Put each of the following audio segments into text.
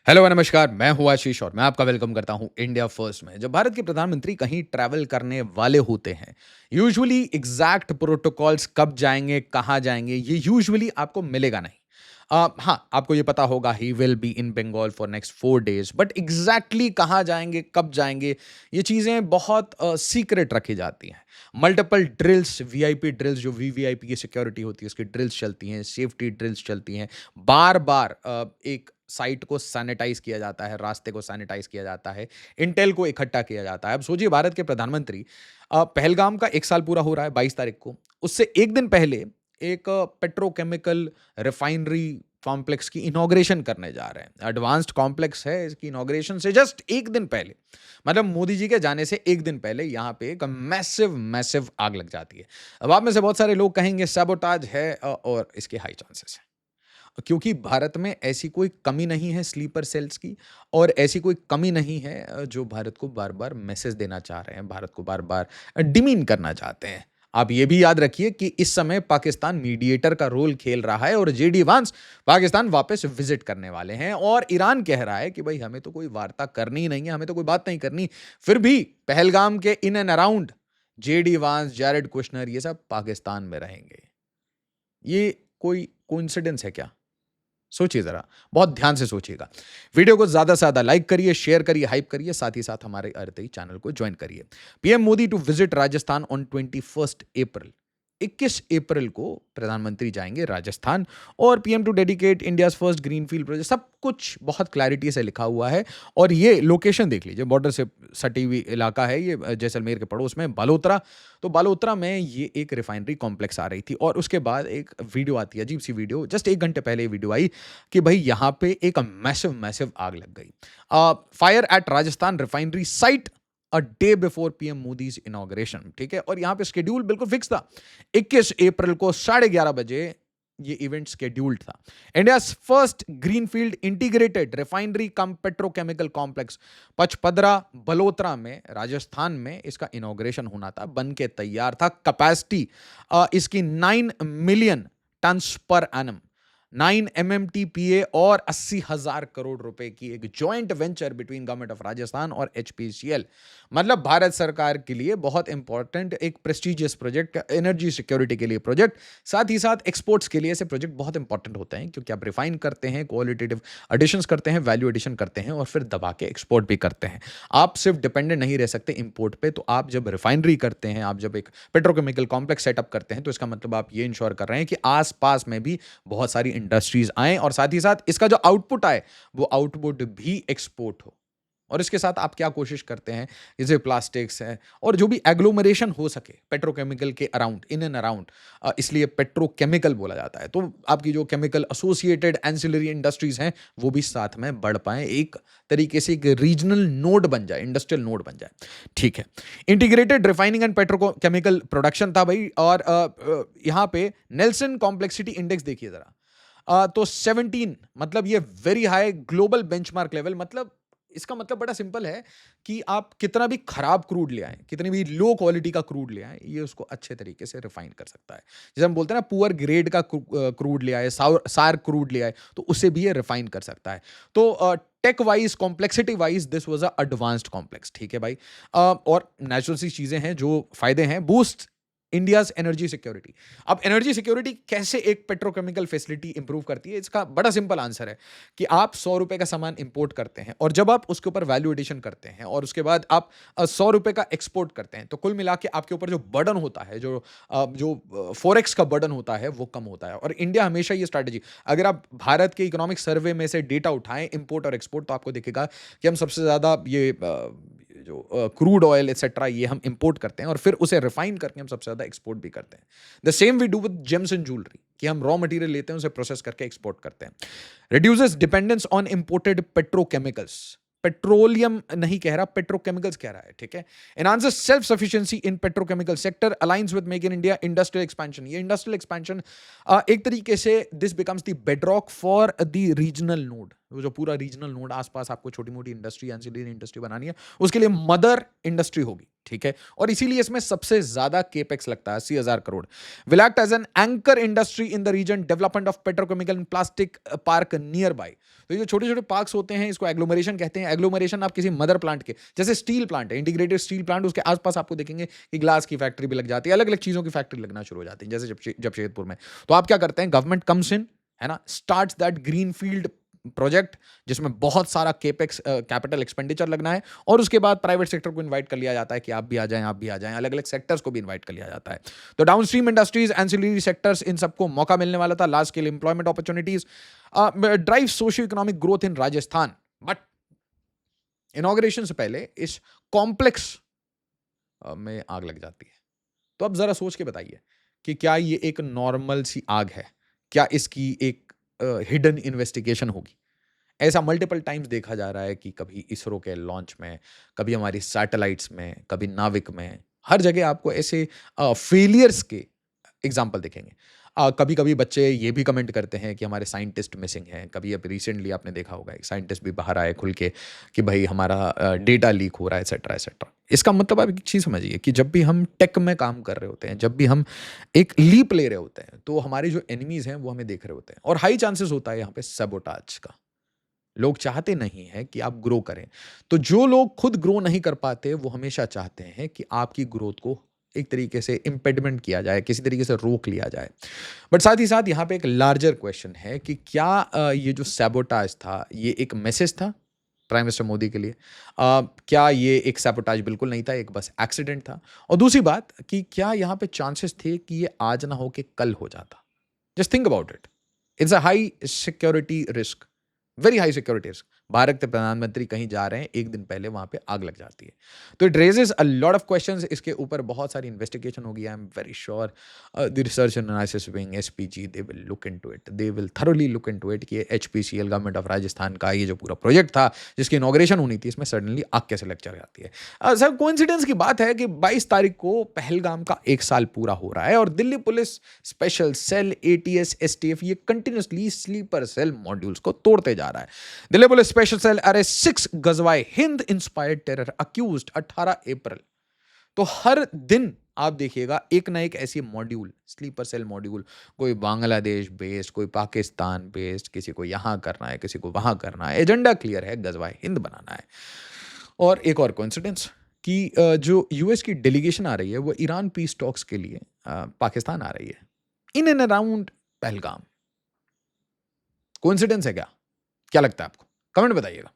Hello नमस्कार, मैं हूँ आशीष और मैं आपका वेलकम करता हूँ इंडिया फर्स्ट में। जब भारत के प्रधानमंत्री कहीं ट्रैवल करने वाले होते हैं, यूजुअली एग्जैक्ट प्रोटोकॉल्स कब जाएंगे, कहाँ जाएंगे, ये यूजुअली आपको मिलेगा नहीं। हाँ, आपको ये पता होगा he will be in Bengal for next 4 days, but exactly कहाँ जाएंगे, कब जाएंगे, ये चीज़ें बहुत सीक्रेट रखी जाती हैं। मल्टीपल ड्रिल्स, वीआईपी ड्रिल्स, जो वीवीआईपी की सिक्योरिटी होती है उसकी ड्रिल्स चलती हैं, सेफ्टी ड्रिल्स चलती हैं। बार बार एक साइट को सैनिटाइज किया जाता है, रास्ते को सैनिटाइज किया जाता है, इंटेल को इकट्ठा किया जाता है। अब सोचिए, भारत के प्रधानमंत्री पहलगाम का 1 साल पूरा हो रहा है 22 तारीख को। उससे 1 दिन पहले एक पेट्रोकेमिकल रिफाइनरी कॉम्प्लेक्स की इनॉग्रेशन करने जा रहे हैं। एडवांस्ड कॉम्प्लेक्स है, इसकी इनॉग्रेशन से जस्ट 1 दिन पहले, मतलब मोदी जी के जाने से 1 दिन पहले यहाँ पे एक मैसिव मैसिव आग लग जाती है। अब आप में से बहुत सारे लोग कहेंगे सैबोटाज है, और इसके हाई चांसेस हैं। क्योंकि भारत में ऐसी कोई कमी नहीं है स्लीपर सेल्स की, और ऐसी कोई कमी नहीं है जो भारत को बार-बार मैसेज देना चाह रहे हैं, भारत को बार-बार डिमीन करना चाहते हैं। आप ये भी याद रखिए कि इस समय पाकिस्तान मीडिएटर का रोल खेल रहा है और जेडी वांस पाकिस्तान वापस विजिट करने वाले हैं, और ईरान कह रहा है कि भाई हमें तो कोई वार्ता करनी ही नहीं है, हमें तो कोई बात नहीं करनी। फिर भी पहलगाम के इन एंड अराउंड जेडी वांस, जैरेड कुशनर, ये सब पाकिस्तान में रहेंगे। ये कोई कोइंसिडेंस है क्या? सोचिए ज़रा, बहुत ध्यान से सोचिएगा। वीडियो को ज़्यादा से ज़्यादा लाइक करिए, शेयर करिए, हाइप करिए, साथ ही साथ हमारे अर्तई चैनल को जॉइन करिए। PM Modi to visit Rajasthan on 21 April. 21 April को प्रधानमंत्री जाएंगे राजस्थान, और PM to dedicate India's first greenfield project. सब कुछ बहुत क्लैरिटी से लिखा हुआ है, और ये लोकेशन देख लीजिए, बॉर्डर से सटी हुई इलाका है ये, जैसलमेर के पड़ोस में बालोतरा। तो बालोतरा में ये एक रिफाइनरी कॉम्प्लेक्स आ रही थी, और उसके बाद एक वीडियो आती है, अजीब सी वीडियो, जस्ट 1 घंटे पहले ये वीडियो आई कि भाई यहाँ पे एक मैसिव मैसिव आग लग गई। Fire eight Rajasthan refinery site a day before PM Modi's inauguration. ठीक है, और यहां पे शेड्यूल बिल्कुल फिक्स था। 21 अप्रैल को 11:30 बजे ये इवेंट शेड्यूल्ड था। India first greenfield integrated refinery cum petrochemical complex Pachpadra Balotra में, राजस्थान में इसका इनॉग्रेशन होना था, बन के तैयार था। कैपेसिटी इसकी 9 million turns per annum, 9 MMTPA और 80,000 करोड़ रुपए की एक joint venture between government of Rajasthan और HPCL। मतलब भारत सरकार के लिए बहुत इंपॉर्टेंट एक प्रेस्टिजियस प्रोजेक्ट, एनर्जी सिक्योरिटी के लिए प्रोजेक्ट, साथ ही साथ एक्सपोर्ट्स के लिए ऐसे प्रोजेक्ट बहुत इंपॉर्टेंट होते हैं, क्योंकि आप रिफाइन करते हैं, क्वालिटेटिव एडिशंस करते हैं, वैल्यू एडिशन करते हैं, और फिर दबा के एक्सपोर्ट भी करते हैं। आप सिर्फ डिपेंडेंट नहीं रह सकते इंपोर्ट पे। तो आप जब रिफाइनरी करते हैं, आप जब एक पेट्रोकेमिकल कॉम्प्लेक्स सेटअप करते हैं, तो इसका मतलब आप ये इंश्योर कर रहे हैं कि आसपास में भी बहुत सारी इंडस्ट्रीज आए, और साथ ही साथ इसका जो आउटपुट आए वो आउटपुट भी एक्सपोर्ट हो। और इसके साथ आप क्या कोशिश करते हैं, जैसे प्लास्टिक्स है और जो भी एग्लोमरेशन हो सके पेट्रोकेमिकल के अराउंड, इन एंड अराउंड, इसलिए पेट्रोकेमिकल बोला जाता है। तो आपकी जो केमिकल एसोसिएटेड एंसिलरी इंडस्ट्रीज हैं वो भी साथ में बढ़ पाए, एक तरीके से एक रीजनल नोड बन जाए, इंडस्ट्रियल नोड बन जाए। ठीक है, integrated refining and petrochemical production था भाई। और यहाँ पे नेल्सन कॉम्प्लेक्सिटी इंडेक्स देखिए जरा। तो 17, मतलब ये very high global benchmark level. मतलब इसका मतलब बड़ा सिंपल है कि आप कितना भी खराब क्रूड ले आए, कितनी भी लो क्वालिटी का क्रूड ले आए, ये उसको अच्छे तरीके से रिफाइन कर सकता है। जैसे हम बोलते हैं ना, पुअर ग्रेड का क्रूड ले आए, सार क्रूड ले आए, तो उसे भी ये रिफाइन कर सकता है। तो tech wise, complexity wise, this was a advanced complex. ठीक है भाई। और नेचुरल सी चीजें हैं जो फायदे हैं, बूस्ट इंडियाज एनर्जी सिक्योरिटी। अब एनर्जी सिक्योरिटी कैसे एक पेट्रोकेमिकल फैसिलिटी इंप्रूव करती है, इसका बड़ा सिंपल आंसर है कि आप 100 रुपए का सामान इंपोर्ट करते हैं, और जब आप उसके ऊपर वैल्यू एडिशन करते हैं, और उसके बाद आप 100 रुपए का एक्सपोर्ट करते हैं, तो कुल मिला के आपके ऊपर जो बर्डन होता है, जो फॉरेक्स का बर्डन होता है, वो कम होता है। और इंडिया हमेशा ये स्ट्रैटेजी, अगर आप भारत के इकोनॉमिक सर्वे में से डेटा उठाएं, इंपोर्ट और एक्सपोर्ट, तो आपको दिखेगा कि हम सबसे ज्यादा ये जो क्रूड ऑयल एक्सेट्रा, ये हम इंपोर्ट करते हैं, और फिर उसे रिफाइन करके हम सबसे ज्यादा एक्सपोर्ट भी करते हैं। The same we do with gems and jewellery, कि हम रॉ मटेरियल लेते हैं, उसे प्रोसेस करके एक्सपोर्ट करते हैं। Reduces dependence on imported petrochemicals. Petroleum नहीं कह रहा, पेट्रोकेमिकल्स कह रहा है। ठीक है, enhances self sufficiency in petrochemical sector, aligns with make in India industrial expansion. ये इंडस्ट्रियल एक्सपेंशन एक तरीके से this becomes the bedrock for the regional node. जो पूरा रीजनल नोड, आसपास आपको छोटी मोटी इंडस्ट्री, एंसिलरी इंडस्ट्री बनानी है, उसके लिए मदर इंडस्ट्री होगी। ठीक है, और इसीलिए इसमें सबसे ज्यादा केपेक्स लगता है 80,000 crore. Will act as an anchor industry in the region, development of petrochemical and plastic park nearby. तो ये जो छोटे छोटे पार्क्स होते हैं इसको एग्लोमरेशन कहते हैं। एग्लोमरेशन आप किसी मदर प्लांट के, जैसे स्टील प्लांट है, इंटीग्रेटेड स्टील प्लांट, उसके आसपास आपको देखेंगे कि ग्लास की फैक्ट्री भी लग जाती है, अलग अलग चीजों की फैक्ट्री लगना शुरू हो जाती है, जैसे जमशेदपुर में। तो आप क्या करते हैं, गवर्नमेंट कम्स इन, है ना, starts that green field project जिसमें बहुत सारा केपेक्स कैपिटल एक्सपेंडिचर लगना है, और उसके बाद प्राइवेट सेक्टर को इनवाइट कर लिया जाता है कि आप भी आ जाएं, आप भी आ जाएं, अलग अलग सेक्टर्स को भी इनवाइट कर लिया जाता है। तो डाउनस्ट्रीम इंडस्ट्रीज, एंसिलरी सेक्टर्स, इन सबको मौका मिलने वाला था, large scale employment opportunities, drive socio economic growth in Rajasthan. But inauguration से पहले इस कॉम्प्लेक्स में आग लग जाती है। तो अब जरा सोच के बताइए कि क्या ये एक नॉर्मल सी आग है, क्या इसकी एक हिडन इन्वेस्टिगेशन होगी? ऐसा मल्टीपल टाइम्स देखा जा रहा है कि कभी इसरो के लॉन्च में, कभी हमारी सैटेलाइट्स में, कभी नाविक में, हर जगह आपको ऐसे फेलियर्स के एग्जाम्पल दिखेंगे। कभी कभी बच्चे ये भी कमेंट करते हैं कि हमारे साइंटिस्ट मिसिंग हैं। कभी अब रिसेंटली आपने देखा होगा एक साइंटिस्ट भी बाहर आए खुल के कि भाई हमारा डेटा लीक हो रहा है, एक्सेट्रा एक्सेट्रा। इसका मतलब आप एक चीज़ समझिए कि जब भी हम टेक में काम कर रहे होते हैं, जब भी हम एक लीप ले रहे होते हैं, तो हमारे जो एनिमीज हैं वो हमें देख रहे होते हैं, और हाई चांसेस होता है यहाँ पे सबोटाज का। लोग चाहते नहीं हैं कि आप ग्रो करें। तो जो लोग खुद ग्रो नहीं कर पाते वो हमेशा चाहते हैं कि आपकी ग्रोथ को एक तरीके से इम्पेडिमेंट किया जाए, किसी तरीके से रोक लिया जाए। बट साथ ही साथ यहाँ पे एक लार्जर क्वेश्चन है कि क्या ये जो सैबोटाज था ये एक मैसेज था प्राइम मिनिस्टर मोदी के लिए? क्या ये एक सैबोटाज बिल्कुल नहीं था, एक बस एक्सीडेंट था? और दूसरी बात कि क्या यहाँ पे चांसेस थे कि ये आज ना हो के कल हो जाता? Just think about it. It's a high security risk, very high security risk. Bharat के प्रधानमंत्री कहीं जा रहे हैं, एक दिन पहले वहां पे आग लग जाती है। तो it raises a lot of questions. इसके ऊपर बहुत सारी इन्वेस्टिगेशन होगी। I am very sure the research and analysis wing SPG they will look into it, they will thoroughly look into it कि एचपीसीएल गवर्नमेंट ऑफ राजस्थान का ये जो पूरा प्रोजेक्ट था जिसकी इनॉग्रेशन होनी थी, इसमें सडनली आग कैसे लग जाती है। सर कोइंसिडेंस की बात है कि 22 तारीख को पहलगाम का 1 साल पूरा हो रहा है, और Delhi police special cell, ATS, STF ये कंटिन्यूसली स्लीपर सेल मॉड्यूल्स को तोड़ते जा रहा है। Delhi police special cell arrest 6 Ghazwa-e Hind inspired terror accused 18 April. तो हर दिन आप देखिएगा एक ना एक ऐसी मॉड्यूल, स्लीपर सेल मॉड्यूल, कोई बांग्लादेश बेस्ड, कोई पाकिस्तान बेस्ड, किसी को यहां करना है, किसी को वहां करना है, एजेंडा क्लियर है, गजवाए हिंद बनाना है। और एक और कोइंसिडेंस कि जो यूएस की डेलीगेशन आ रही है वो ईरान पीस टॉक्स के लिए पाकिस्तान आ रही है, in and around Pahalgam. Coincidence है क्या? क्या लगता है आपको? कमेंट बताइएगा।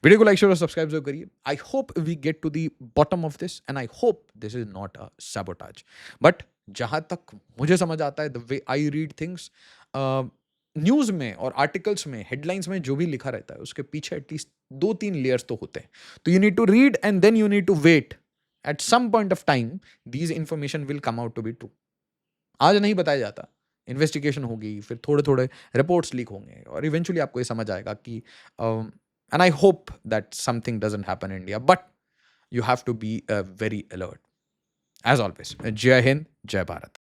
वीडियो को लाइक शेयर और सब्सक्राइब जरूर करिए। I hope we get to the bottom of this, and I hope this is not a sabotage. But जहां तक मुझे समझ आता है, the way I read things, news में और आर्टिकल्स में, हेडलाइंस में जो भी लिखा रहता है उसके पीछे एटलीस्ट 2-3 लेयर्स तो होते हैं। तो you need to read and then you need to wait. At some point of time these information will come out to be true. आज नहीं बताया जाता, इन्वेस्टिगेशन होगी, फिर थोड़े थोड़े रिपोर्ट्स लीक होंगे, और इवेंचुअली आपको ये समझ आएगा कि and I hope that something doesn't happen in India, but you have to be very alert. As always, जय हिंद, जय भारत।